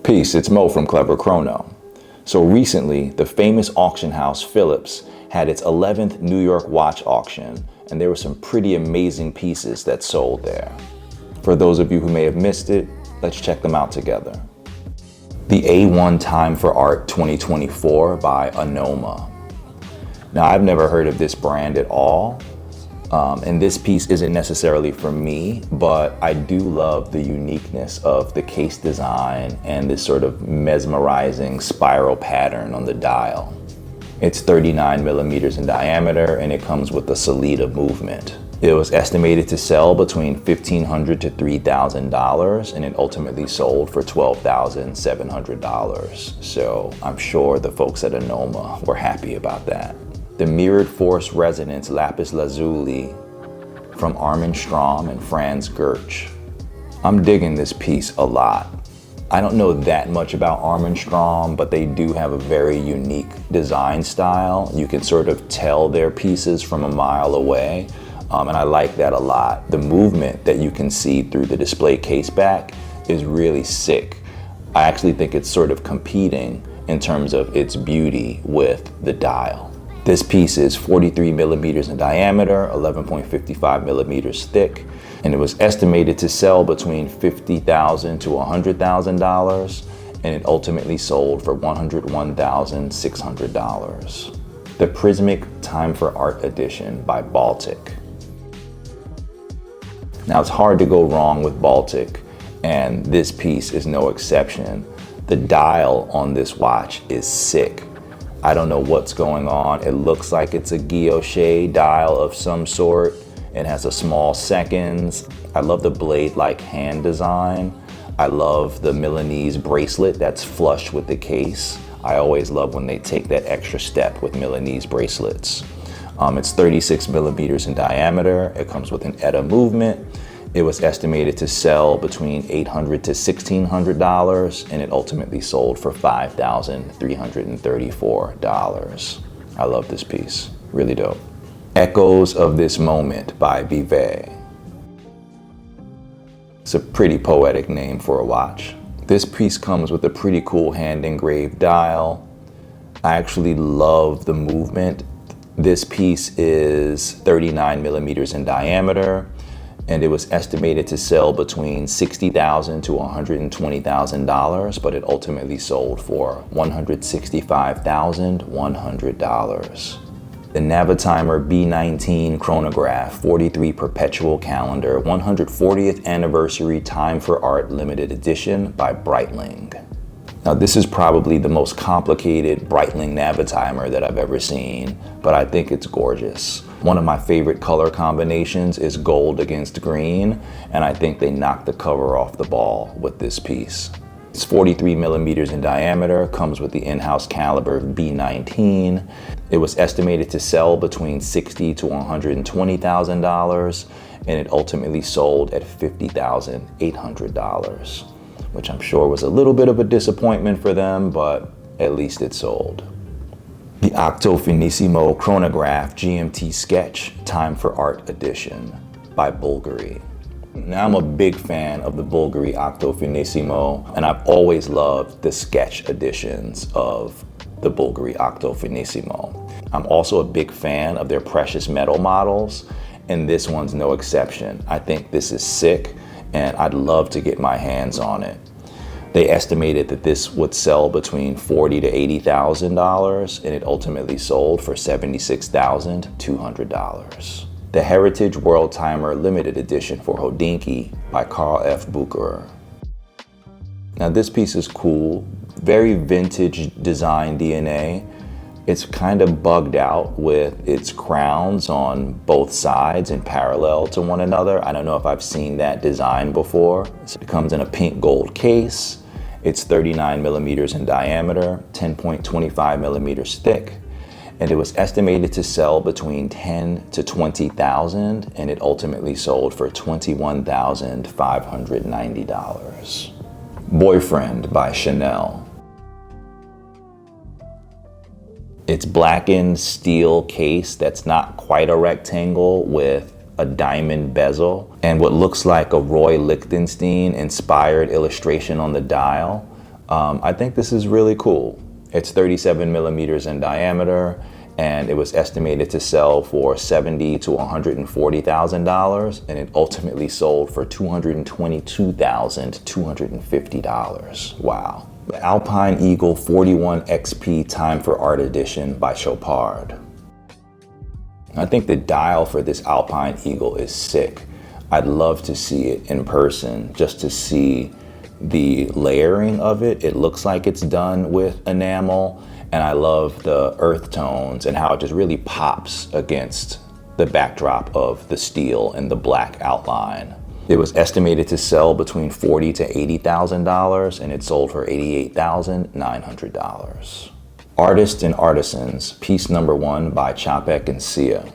Peace, it's Mo from Clever Chrono. So recently, the famous auction house Phillips had its 11th New York watch auction, and there were some pretty amazing pieces that sold there. For those of you who may have missed it, let's check them out together. The A1 Time for Art 2024 by Anoma. Now, I've never heard of this brand at all, and this piece isn't necessarily for me, but I do love the uniqueness of the case design and this sort of mesmerizing spiral pattern on the dial. It's 39 millimeters in diameter, and it comes with a Solita movement. It was estimated to sell between $1,500 to $3,000, and it ultimately sold for $12,700. So I'm sure the folks at Anoma were happy about that. The Mirrored Force Resonance Lapis Lazuli from Armin Strom and Franz Gertsch. I'm digging this piece a lot. I don't know that much about Armin Strom, but they do have a very unique design style. You can sort of tell their pieces from a mile away, and I like that a lot. The movement that you can see through the display case back is really sick. I actually think it's sort of competing in terms of its beauty with the dial. This piece is 43 millimeters in diameter, 11.55 millimeters thick, and it was estimated to sell between $50,000 to $100,000, and it ultimately sold for $101,600. The Prismic Time for Art Edition by Baltic. Now, it's hard to go wrong with Baltic, and this piece is no exception. The dial on this watch is sick. I don't know what's going on. It looks like it's a guilloche dial of some sort. It has a small seconds. I love the blade-like hand design. I love the Milanese bracelet that's flush with the case. I always love when they take that extra step with Milanese bracelets. It's 36 millimeters in diameter. It comes with an ETA movement. It was estimated to sell between $800 to $1,600, and it ultimately sold for $5,334. I love this piece, really dope. Echoes of This Moment by Bivet. It's a pretty poetic name for a watch. This piece comes with a pretty cool hand-engraved dial. I actually love the movement. This piece is 39 millimeters in diameter, and it was estimated to sell between $60,000 to $120,000, but it ultimately sold for $165,100. The Navitimer B19 Chronograph 43 Perpetual Calendar 140th Anniversary Time for Art Limited Edition by Breitling. Now, this is probably the most complicated Breitling Navitimer that I've ever seen, but I think it's gorgeous. One of my favorite color combinations is gold against green, and I think they knocked the cover off the ball with this piece. It's 43 millimeters in diameter, comes with the in-house caliber B19. It was estimated to sell between $60,000 to $120,000, and it ultimately sold at $50,800. which I'm sure was a little bit of a disappointment for them, but at least it sold. The Octo Finissimo Chronograph GMT Sketch Time for Art Edition by Bulgari. Now, I'm a big fan of the Bulgari Octo Finissimo, and I've always loved the sketch editions of the Bulgari Octo Finissimo. I'm also a big fan of their precious metal models, and this one's no exception. I think this is sick, and I'd love to get my hands on it. They estimated that this would sell between $40,000 to $80,000, and it ultimately sold for $76,200. The Heritage World Timer Limited Edition for Hodinkee by Carl F. Bucherer. Now, this piece is cool, very vintage design DNA. It's kind of bugged out with its crowns on both sides and parallel to one another. I don't know if I've seen that design before. It comes in a pink gold case. It's 39 millimeters in diameter, 10.25 millimeters thick, and it was estimated to sell between $10,000 to $20,000, and it ultimately sold for $21,590. Boyfriend by Chanel. It's blackened steel case that's not quite a rectangle with a diamond bezel and what looks like a Roy Lichtenstein inspired illustration on the dial. I think this is really cool. It's 37 millimeters in diameter, and it was estimated to sell for $70,000 to $140,000, and it ultimately sold for $222,250. Wow. The Alpine Eagle 41 XP Time for Art Edition by Chopard. I think the dial for this Alpine Eagle is sick. I'd love to see it in person, just to see the layering of it. It looks like it's done with enamel, and I love the earth tones and how it just really pops against the backdrop of the steel and the black outline. It was estimated to sell between $40,000 to $80,000, and it sold for $88,900. Artists and Artisans, piece number 1 by Chapek and Sia.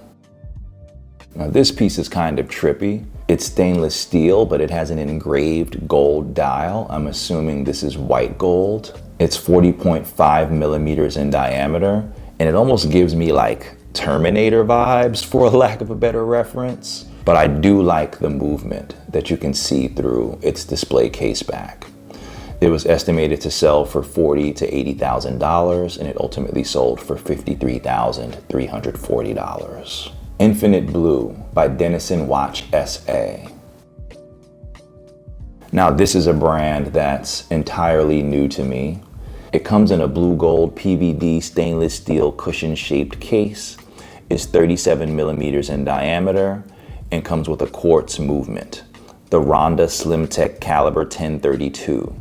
Now this piece is kind of trippy. It's stainless steel, but it has an engraved gold dial. I'm assuming this is white gold. It's 40.5 millimeters in diameter, and it almost gives me like Terminator vibes, for a lack of a better reference. But I do like the movement that you can see through its display case back. It was estimated to sell for $40,000 to $80,000, and it ultimately sold for $53,340. Infinite Blue by Denison Watch SA. Now this is a brand that's entirely new to me. It comes in a blue gold PVD stainless steel cushion shaped case. It's 37 millimeters in diameter and comes with a quartz movement, the Ronda Slim Tech caliber 1032.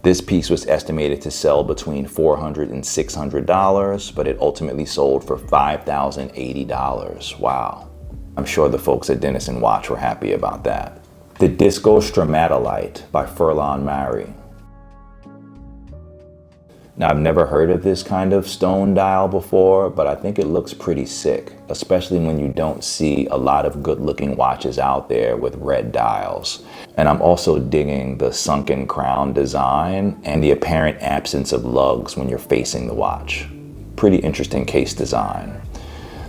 This piece was estimated to sell between $400 and $600, but it ultimately sold for $5,080. Wow. I'm sure the folks at Denison Watch were happy about that. The Disco Stromatolite by Furlan Mary. Now, I've never heard of this kind of stone dial before, but I think it looks pretty sick, especially when you don't see a lot of good-looking watches out there with red dials. And I'm also digging the sunken crown design and the apparent absence of lugs when you're facing the watch. Pretty interesting case design.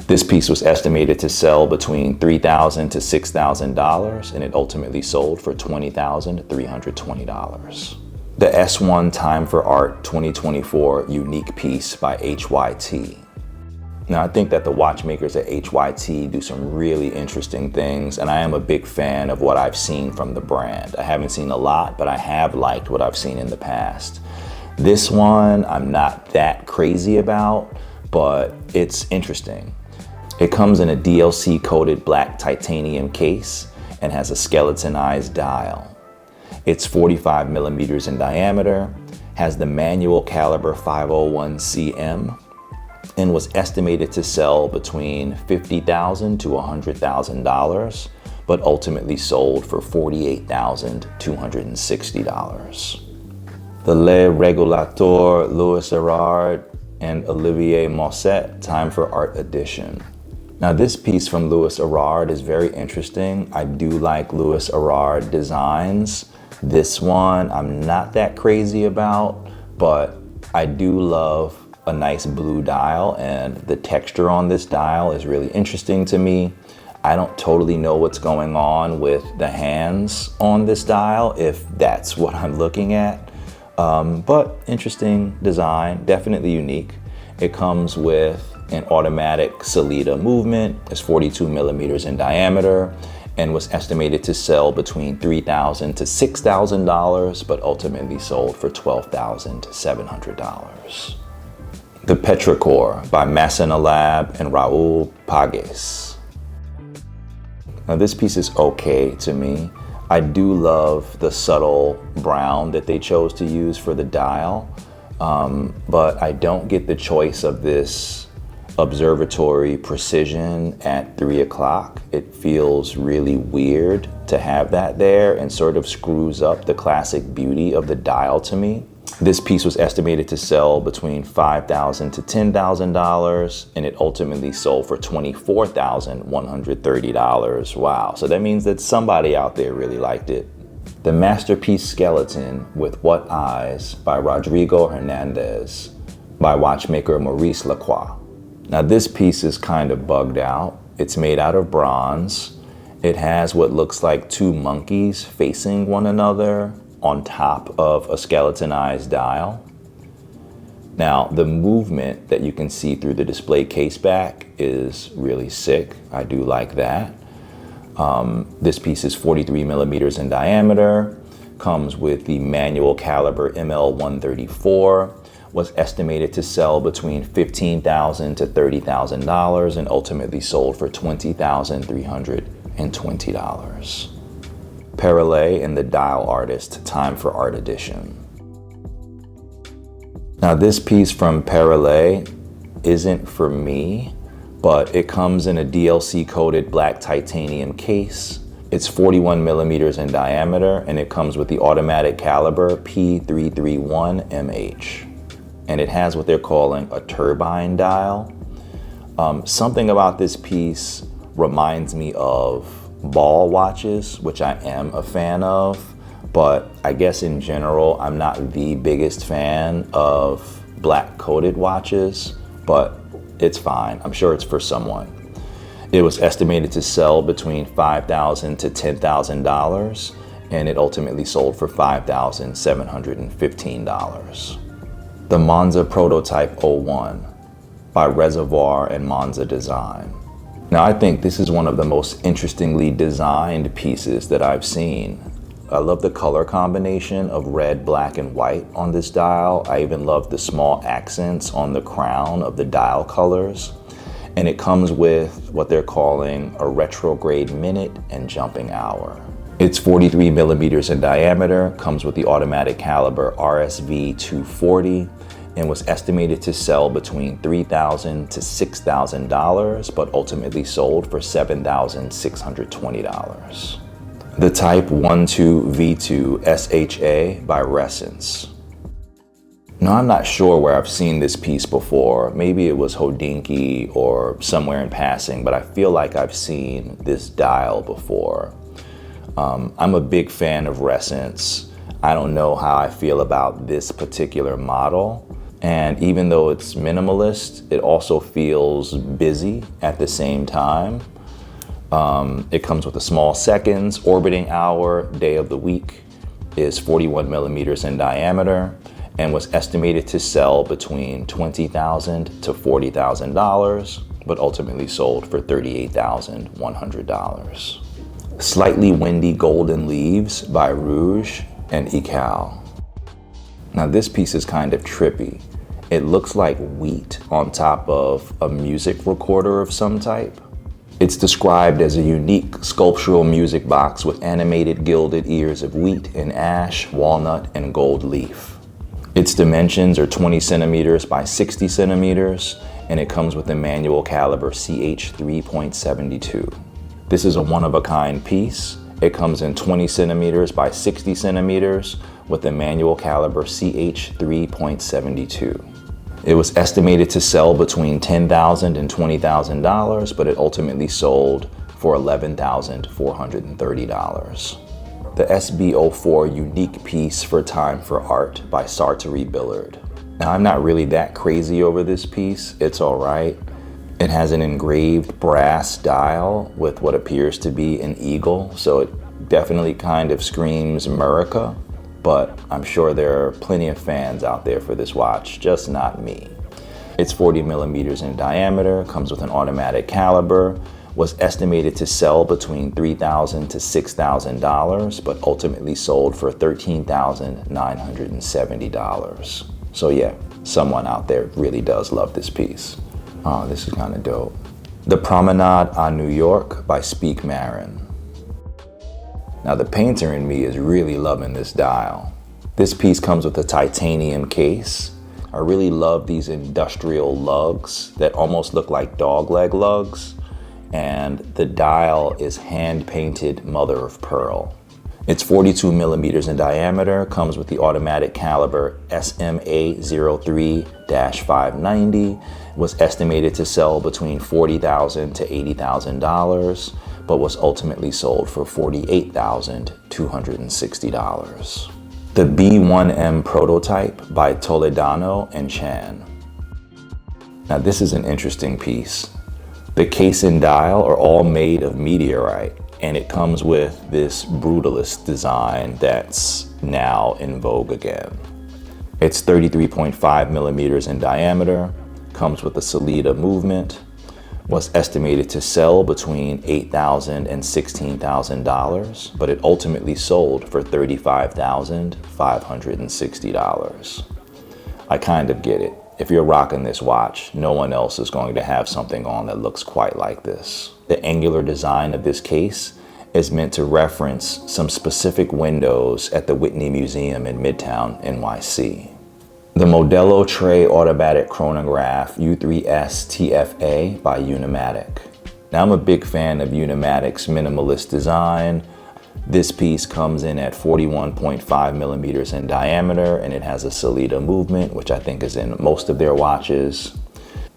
This piece was estimated to sell between $3,000 to $6,000, and it ultimately sold for $20,320. The S1 Time for Art 2024 Unique Piece by HYT. Now, I think that the watchmakers at HYT do some really interesting things, and I am a big fan of what I've seen from the brand. I haven't seen a lot, but I have liked what I've seen in the past. This one, I'm not that crazy about, but it's interesting. It comes in a DLC-coated black titanium case and has a skeletonized dial. It's 45 millimeters in diameter, has the manual caliber 501 cm, and was estimated to sell between $50,000 to $100,000, but ultimately sold for $48,260. The Le Régulateur Louis Erard and Olivier Mosset Time for Art Edition. Now this piece from Louis Erard is very interesting. I do like Louis Erard designs. This one I'm not that crazy about, but I do love a nice blue dial, and the texture on this dial is really interesting to me. I don't totally know what's going on with the hands on this dial, if that's what I'm looking at, but interesting design, definitely unique. It comes with an automatic Salida movement. It's 42 millimeters in diameter and was estimated to sell between $3,000 to $6,000, but ultimately sold for $12,700. The Petrichor by Masséna Lab and Raoul Pages. Now this piece is okay to me. I do love the subtle brown that they chose to use for the dial, but I don't get the choice of this observatory precision at 3 o'clock. It feels really weird to have that there and sort of screws up the classic beauty of the dial to me. This piece was estimated to sell between $5,000 to $10,000, and it ultimately sold for $24,130. Wow, so that means that somebody out there really liked it. The Masterpiece Skeleton with What Eyes by Rodrigo Hernandez by watchmaker Maurice Lacroix. Now this piece is kind of bugged out. It's made out of bronze. It has what looks like two monkeys facing one another. on top of a skeletonized dial. Now, the movement that you can see through the display case back is really sick. I do like that. This piece is 43 millimeters in diameter, comes with the manual caliber ML134, was estimated to sell between $15,000 to $30,000 and ultimately sold for $20,320. Perle and the Dial Artist Time for Art Edition. Now this piece from Perle isn't for me, but it comes in a DLC coated black titanium case. It's 41 millimeters in diameter and it comes with the automatic caliber P331MH. And it has what they're calling a turbine dial. Something about this piece reminds me of ball watches, which I am a fan of, but I guess in general, I'm not the biggest fan of black coated watches, but it's fine. I'm sure it's for someone. It was estimated to sell between $5,000 to $10,000, and it ultimately sold for $5,715. The Monza Prototype 01 by Reservoir and Monza Design. Now I think this is one of the most interestingly designed pieces that I've seen. I love the color combination of red, black, and white on this dial. I even love the small accents on the crown of the dial colors. And it comes with what they're calling a retrograde minute and jumping hour. It's 43 millimeters in diameter, comes with the automatic caliber RSV 240, and was estimated to sell between $3,000 to $6,000, but ultimately sold for $7,620. The Type 12V2 SHA by Ressence. Now, I'm not sure where I've seen this piece before. Maybe it was Hodinkee or somewhere in passing, but I feel like I've seen this dial before. I'm a big fan of Ressence. I don't know how I feel about this particular model. And even though it's minimalist, it also feels busy at the same time. It comes with a small seconds, orbiting hour, day of the week, is 41 millimeters in diameter, and was estimated to sell between $20,000 to $40,000, but ultimately sold for $38,100. Slightly Windy Golden Leaves by Rouge and Ecal. Now this piece is kind of trippy. It looks like wheat on top of a music recorder of some type. It's described as a unique sculptural music box with animated gilded ears of wheat in ash, walnut, and gold leaf. Its dimensions are 20 centimeters by 60 centimeters, and it comes with a manual caliber CH 3.72. This is a one-of-a-kind piece. It comes in 20 centimeters by 60 centimeters with a manual caliber CH 3.72. It was estimated to sell between $10,000 and $20,000, but it ultimately sold for $11,430. The SB04 Unique Piece for Time for Art by Sartori Billard. Now, I'm not really that crazy over this piece. It's all right. It has an engraved brass dial with what appears to be an eagle, so it definitely kind of screams America. But I'm sure there are plenty of fans out there for this watch, just not me. It's 40 millimeters in diameter, comes with an automatic caliber, was estimated to sell between $3,000 to $6,000, but ultimately sold for $13,970. So yeah, someone out there really does love this piece. Oh, this is kind of dope. The Promenade à New York by Speak Marin. Now the painter in me is really loving this dial. This piece comes with a titanium case. I really love these industrial lugs that almost look like dogleg lugs. And the dial is hand-painted mother of pearl. It's 42 millimeters in diameter, comes with the automatic caliber SMA03-590, was estimated to sell between $40,000 to $80,000, but was ultimately sold for $48,260. The B1M Prototype by Toledano and Chan. Now this is an interesting piece. The case and dial are all made of meteorite, and it comes with this brutalist design that's now in vogue again. It's 33.5 millimeters in diameter, comes with a Salida movement, was estimated to sell between $8,000 and $16,000, but it ultimately sold for $35,560. I kind of get it. If you're rocking this watch, no one else is going to have something on that looks quite like this. The angular design of this case is meant to reference some specific windows at the Whitney Museum in Midtown, NYC. The Modelo Tre Automatic Chronograph U3S TFA by Unimatic. Now, I'm a big fan of Unimatic's minimalist design. This piece comes in at 41.5 millimeters in diameter, and it has a Salida movement, which I think is in most of their watches.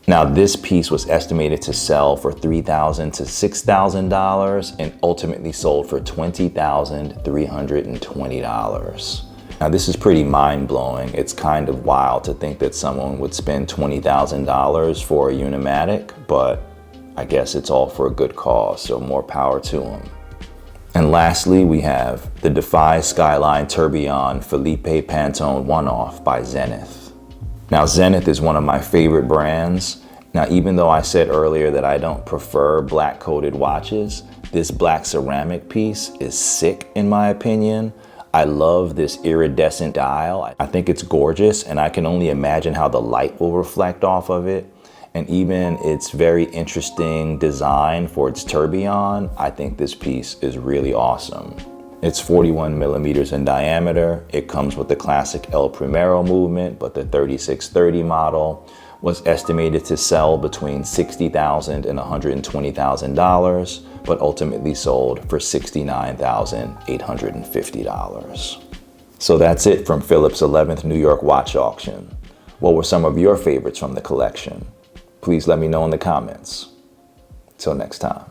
Now, this piece was estimated to sell for $3,000 to $6,000 and ultimately sold for $20,320. Now, this is pretty mind-blowing. It's kind of wild to think that someone would spend $20,000 for a Unimatic, but I guess it's all for a good cause, so more power to them. And lastly, we have the Defy Skyline Tourbillon Philippe Pantone One-Off by Zenith. Now, Zenith is one of my favorite brands. Now, even though I said earlier that I don't prefer black-coated watches, this black ceramic piece is sick in my opinion. I love this iridescent dial. I think it's gorgeous, and I can only imagine how the light will reflect off of it. And even its very interesting design for its tourbillon, I think this piece is really awesome. It's 41 millimeters in diameter. It comes with the classic El Primero movement, but the 3630 model was estimated to sell between $60,000 and $120,000, but ultimately sold for $69,850. So that's it from Phillips' 11th New York watch auction. What were some of your favorites from the collection? Please let me know in the comments. Till next time.